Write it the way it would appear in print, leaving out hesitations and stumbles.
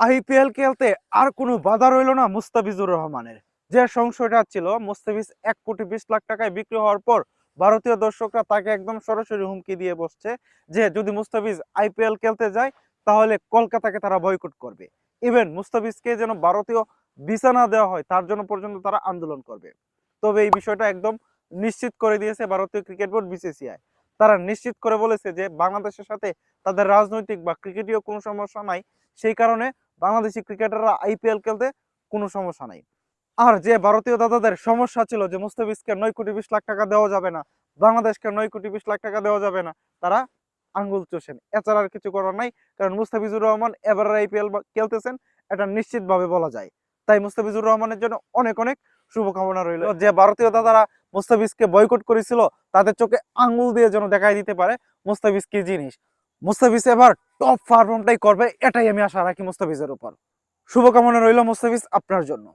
IPL খেলতে আর কোনো বাধা রইল না মুস্তাফিজুর রহমানের। যে সংশয়টা ছিল মুস্তাফিজ 1,20,00,000 টাকায় বিক্রি হওয়ার পর ভারতীয় দর্শকরা তাকে একদম সরাসরি হুমকি দিয়ে বসছে যে যদি মুস্তাফিজ আইপিএল খেলতে যায় তাহলে কলকাতাকে তারা বয়কট করবে। ইভেন মুস্তাফিজকে যেন ভারতীয় ভিসা না দেওয়া হয় তার জন্য পর্যন্ত তারা আন্দোলন করবে। তবে এই বিষয়টা একদম নিশ্চিত করে দিয়েছে ভারতীয় ক্রিকেট বোর্ড বিসিসিআই। তারা নিশ্চিত করে বলেছে যে বাংলাদেশের সাথে তাদের রাজনৈতিক বা ক্রিকেটীয় কোনো সমস্যা নাই, সেই কারণে বাংলাদেশি ক্রিকেটাররা আইপিএল খেলতে কোনো সমস্যা নাই। আর যে ভারতীয় দাদাদের সমস্যা ছিল যে মুস্তাফিজকে 9,20,00,000 টাকা দেওয়া যাবে না, বাংলাদেশকে 9,20,00,000 টাকা দেওয়া যাবে না, তারা আঙ্গুল চোষেন। এছাড়া আর কিছু করার নাই, কারণ মুস্তাফিজুর রহমান এবারের আইপিএল খেলতেছেন এটা নিশ্চিতভাবে বলা যায়। তাই মুস্তাফিজুর রহমানের জন্য অনেক অনেক শুভকামনা রইল। যে ভারতীয় দাদারা মুস্তাফিজকে বয়কট করেছিল তাদের চোখে আঙ্গুল দিয়ে যেন দেখাই দিতে পারে মুস্তাফিজ কি জিনিস। মুস্তাফিজ এবার টপ পারফর্মটাই করবে, এটাই আমি আশা রাখি মুস্তাফিজের উপর। শুভকামনা রইল মুস্তাফিজ আপনার জন্য।